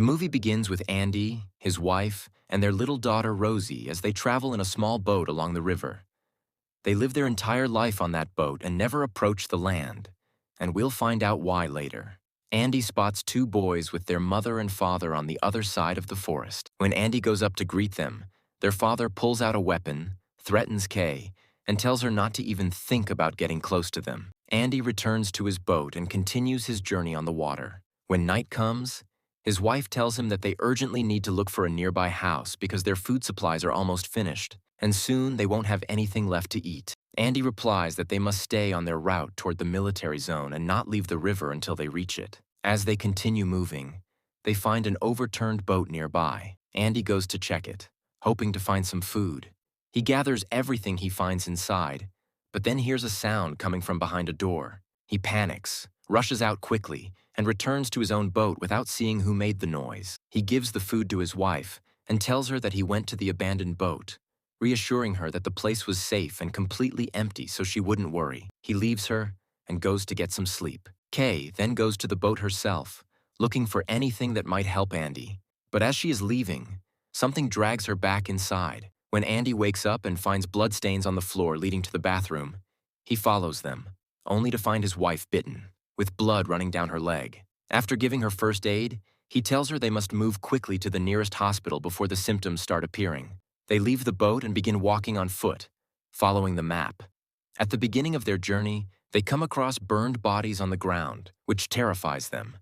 The movie begins with Andy, his wife, and their little daughter Rosie as they travel in a small boat along the river. They live their entire life on that boat and never approach the land, and we'll find out why later. Andy spots two boys with their mother and father on the other side of the forest. When Andy goes up to greet them, their father pulls out a weapon, threatens Kay, and tells her not to even think about getting close to them. Andy returns to his boat and continues his journey on the water. When night comes, his wife tells him that they urgently need to look for a nearby house because their food supplies are almost finished, and soon they won't have anything left to eat. Andy replies that they must stay on their route toward the military zone and not leave the river until they reach it. As they continue moving, they find an overturned boat nearby. Andy goes to check it, hoping to find some food. He gathers everything he finds inside, but then hears a sound coming from behind a door. He panics, rushes out quickly, and returns to his own boat without seeing who made the noise. He gives the food to his wife and tells her that he went to the abandoned boat, reassuring her that the place was safe and completely empty so she wouldn't worry. He leaves her and goes to get some sleep. Kay then goes to the boat herself, looking for anything that might help Andy. But as she is leaving, something drags her back inside. When Andy wakes up and finds bloodstains on the floor leading to the bathroom, he follows them, only to find his wife bitten, with blood running down her leg. After giving her first aid, he tells her they must move quickly to the nearest hospital before the symptoms start appearing. They leave the boat and begin walking on foot, following the map. At the beginning of their journey, they come across burned bodies on the ground, which terrifies them.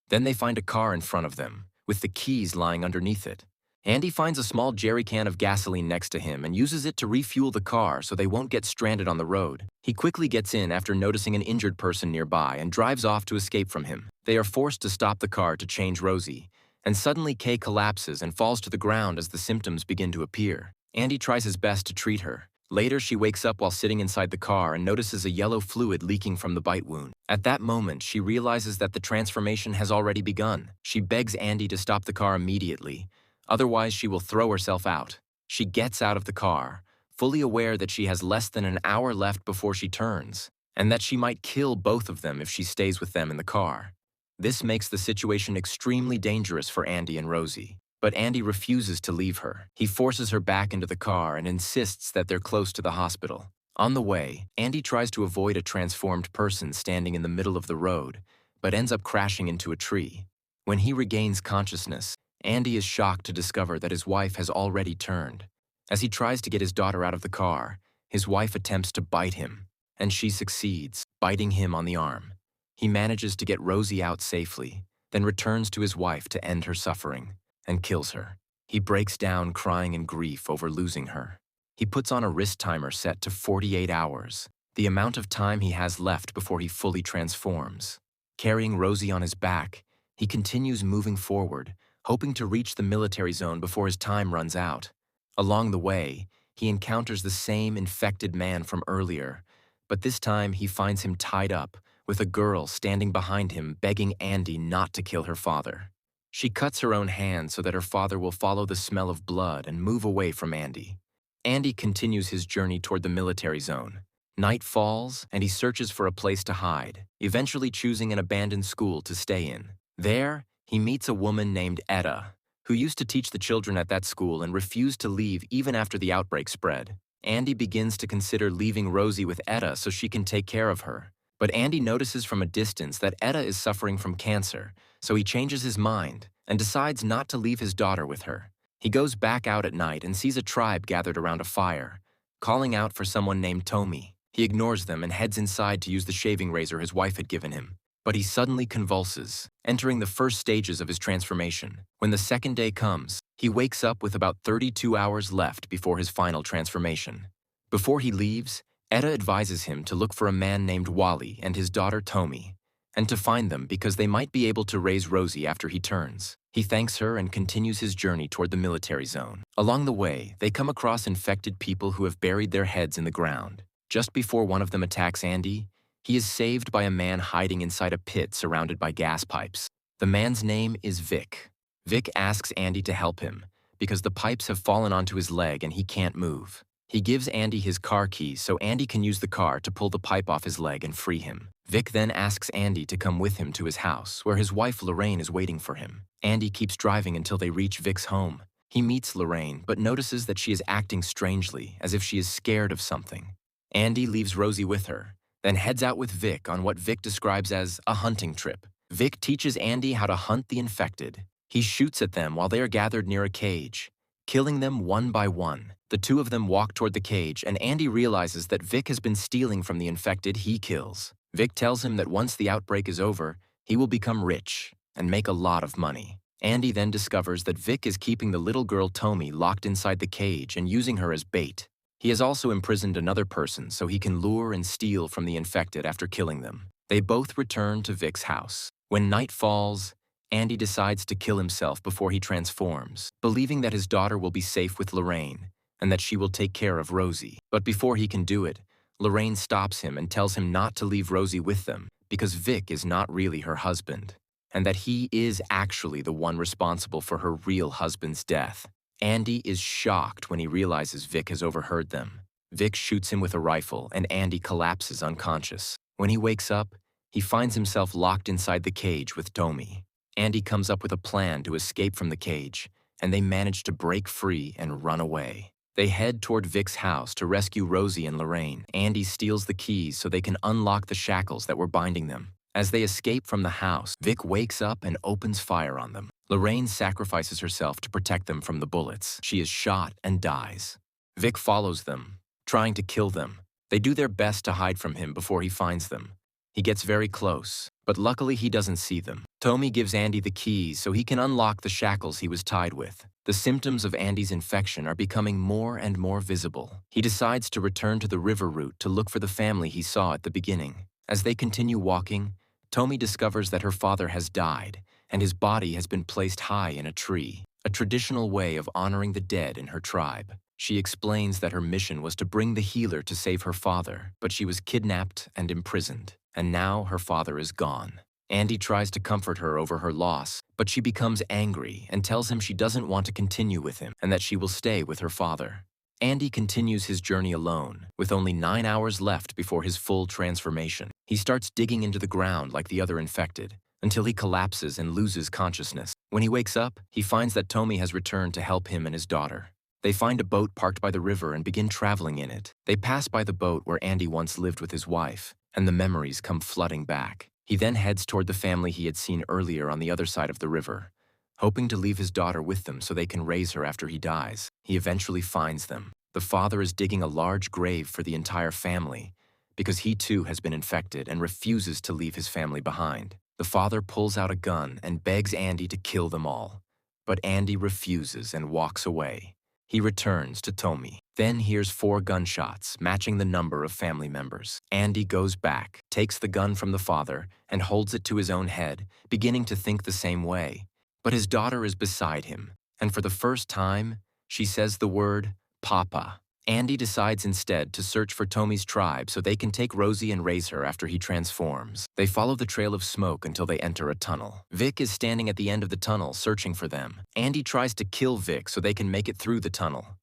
Then they find a car in front of them, with the keys lying underneath it. Andy finds a small jerrycan of gasoline next to him and uses it to refuel the car so they won't get stranded on the road. He quickly gets in after noticing an injured person nearby and drives off to escape from him. They are forced to stop the car to change Rosie, and suddenly Kay collapses and falls to the ground as the symptoms begin to appear. Andy tries his best to treat her. Later, she wakes up while sitting inside the car and notices a yellow fluid leaking from the bite wound. At that moment, she realizes that the transformation has already begun. She begs Andy to stop the car immediately, otherwise she will throw herself out. She gets out of the car, fully aware that she has less than an hour left before she turns, and that she might kill both of them if she stays with them in the car. This makes the situation extremely dangerous for Andy and Rosie. But Andy refuses to leave her. He forces her back into the car and insists that they're close to the hospital. On the way, Andy tries to avoid a transformed person standing in the middle of the road, but ends up crashing into a tree. When he regains consciousness, Andy is shocked to discover that his wife has already turned. As he tries to get his daughter out of the car, his wife attempts to bite him, and she succeeds, biting him on the arm. He manages to get Rosie out safely, then returns to his wife to end her suffering, and kills her. He breaks down crying in grief over losing her. He puts on a wrist timer set to 48 hours, the amount of time he has left before he fully transforms. Carrying Rosie on his back, he continues moving forward, hoping to reach the military zone before his time runs out. Along the way, he encounters the same infected man from earlier, but this time he finds him tied up, with a girl standing behind him begging Andy not to kill her father. She cuts her own hand so that her father will follow the smell of blood and move away from Andy. Andy continues his journey toward the military zone. Night falls, and he searches for a place to hide, eventually choosing an abandoned school to stay in. There, he meets a woman named Etta, who used to teach the children at that school and refused to leave even after the outbreak spread. Andy begins to consider leaving Rosie with Etta so she can take care of her. But Andy notices from a distance that Etta is suffering from cancer, so he changes his mind and decides not to leave his daughter with her. He goes back out at night and sees a tribe gathered around a fire, calling out for someone named Tommy. He ignores them and heads inside to use the shaving razor his wife had given him. But he suddenly convulses, entering the first stages of his transformation. When the second day comes, he wakes up with about 32 hours left before his final transformation. Before he leaves, Etta advises him to look for a man named Wally and his daughter Tommy, and to find them because they might be able to raise Rosie after he turns. He thanks her and continues his journey toward the military zone. Along the way, they come across infected people who have buried their heads in the ground. Just before one of them attacks Andy, he is saved by a man hiding inside a pit surrounded by gas pipes. The man's name is Vic. Vic asks Andy to help him because the pipes have fallen onto his leg and he can't move. He gives Andy his car keys so Andy can use the car to pull the pipe off his leg and free him. Vic then asks Andy to come with him to his house, where his wife Lorraine is waiting for him. Andy keeps driving until they reach Vic's home. He meets Lorraine, but notices that she is acting strangely, as if she is scared of something. Andy leaves Rosie with her, then heads out with Vic on what Vic describes as a hunting trip. Vic teaches Andy how to hunt the infected. He shoots at them while they are gathered near a cage, killing them one by one. The two of them walk toward the cage, and Andy realizes that Vic has been stealing from the infected he kills. Vic tells him that once the outbreak is over, he will become rich and make a lot of money. Andy then discovers that Vic is keeping the little girl Tommy locked inside the cage and using her as bait. He has also imprisoned another person so he can lure and steal from the infected after killing them. They both return to Vic's house. When night falls, Andy decides to kill himself before he transforms, believing that his daughter will be safe with Lorraine and that she will take care of Rosie. But before he can do it, Lorraine stops him and tells him not to leave Rosie with them because Vic is not really her husband, and that he is actually the one responsible for her real husband's death. Andy is shocked when he realizes Vic has overheard them. Vic shoots him with a rifle, and Andy collapses unconscious. When he wakes up, he finds himself locked inside the cage with Tommy. Andy comes up with a plan to escape from the cage, and they manage to break free and run away. They head toward Vic's house to rescue Rosie and Lorraine. Andy steals the keys so they can unlock the shackles that were binding them. As they escape from the house, Vic wakes up and opens fire on them. Lorraine sacrifices herself to protect them from the bullets. She is shot and dies. Vic follows them, trying to kill them. They do their best to hide from him before he finds them. He gets very close, but luckily he doesn't see them. Tommy gives Andy the keys so he can unlock the shackles he was tied with. The symptoms of Andy's infection are becoming more and more visible. He decides to return to the river route to look for the family he saw at the beginning. As they continue walking, Tommy discovers that her father has died, and his body has been placed high in a tree, a traditional way of honoring the dead in her tribe. She explains that her mission was to bring the healer to save her father, but she was kidnapped and imprisoned, and now her father is gone. Andy tries to comfort her over her loss, but she becomes angry and tells him she doesn't want to continue with him and that she will stay with her father. Andy continues his journey alone, with only 9 hours left before his full transformation. He starts digging into the ground like the other infected, until he collapses and loses consciousness. When he wakes up, he finds that Tommy has returned to help him and his daughter. They find a boat parked by the river and begin traveling in it. They pass by the boat where Andy once lived with his wife, and the memories come flooding back. He then heads toward the family he had seen earlier on the other side of the river, hoping to leave his daughter with them so they can raise her after he dies. He eventually finds them. The father is digging a large grave for the entire family because he too has been infected and refuses to leave his family behind. The father pulls out a gun and begs Andy to kill them all, but Andy refuses and walks away. He returns to Tommy, then hears 4 gunshots, matching the number of family members. Andy goes back, takes the gun from the father, and holds it to his own head, beginning to think the same way. But his daughter is beside him, and for the first time, she says the word, Papa. Andy decides instead to search for Tommy's tribe so they can take Rosie and raise her after he transforms. They follow the trail of smoke until they enter a tunnel. Vic is standing at the end of the tunnel searching for them. Andy tries to kill Vic so they can make it through the tunnel.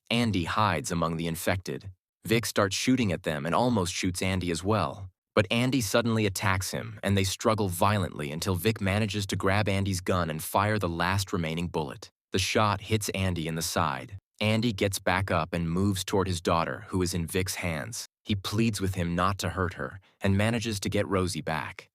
Andy hides among the infected. Vic starts shooting at them and almost shoots Andy as well. But Andy suddenly attacks him, and they struggle violently until Vic manages to grab Andy's gun and fire the last remaining bullet. The shot hits Andy in the side. Andy gets back up and moves toward his daughter, who is in Vic's hands. He pleads with him not to hurt her and manages to get Rosie back.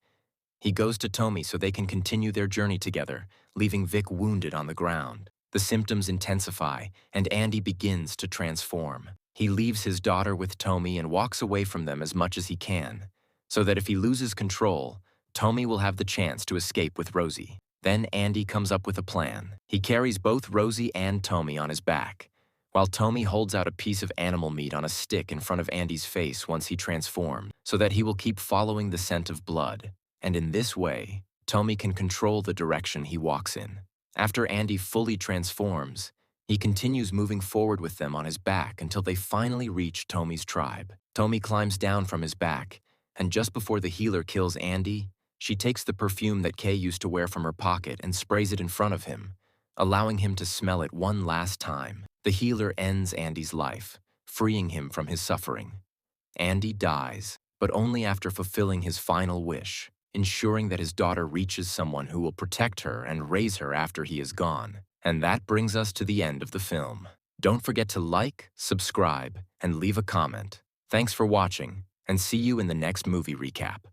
He goes to Tommy so they can continue their journey together, leaving Vic wounded on the ground. The symptoms intensify, and Andy begins to transform. He leaves his daughter with Tommy and walks away from them as much as he can, so that if he loses control, Tommy will have the chance to escape with Rosie. Then Andy comes up with a plan. He carries both Rosie and Tommy on his back, while Tommy holds out a piece of animal meat on a stick in front of Andy's face once he transforms, so that he will keep following the scent of blood. And in this way, Tommy can control the direction he walks in. After Andy fully transforms, he continues moving forward with them on his back until they finally reach Tommy's tribe. Tommy climbs down from his back, and just before the healer kills Andy, she takes the perfume that Kay used to wear from her pocket and sprays it in front of him, allowing him to smell it one last time. The healer ends Andy's life, freeing him from his suffering. Andy dies, but only after fulfilling his final wish, ensuring that his daughter reaches someone who will protect her and raise her after he is gone. And that brings us to the end of the film. Don't forget to like, subscribe, and leave a comment. Thanks for watching, and see you in the next movie recap.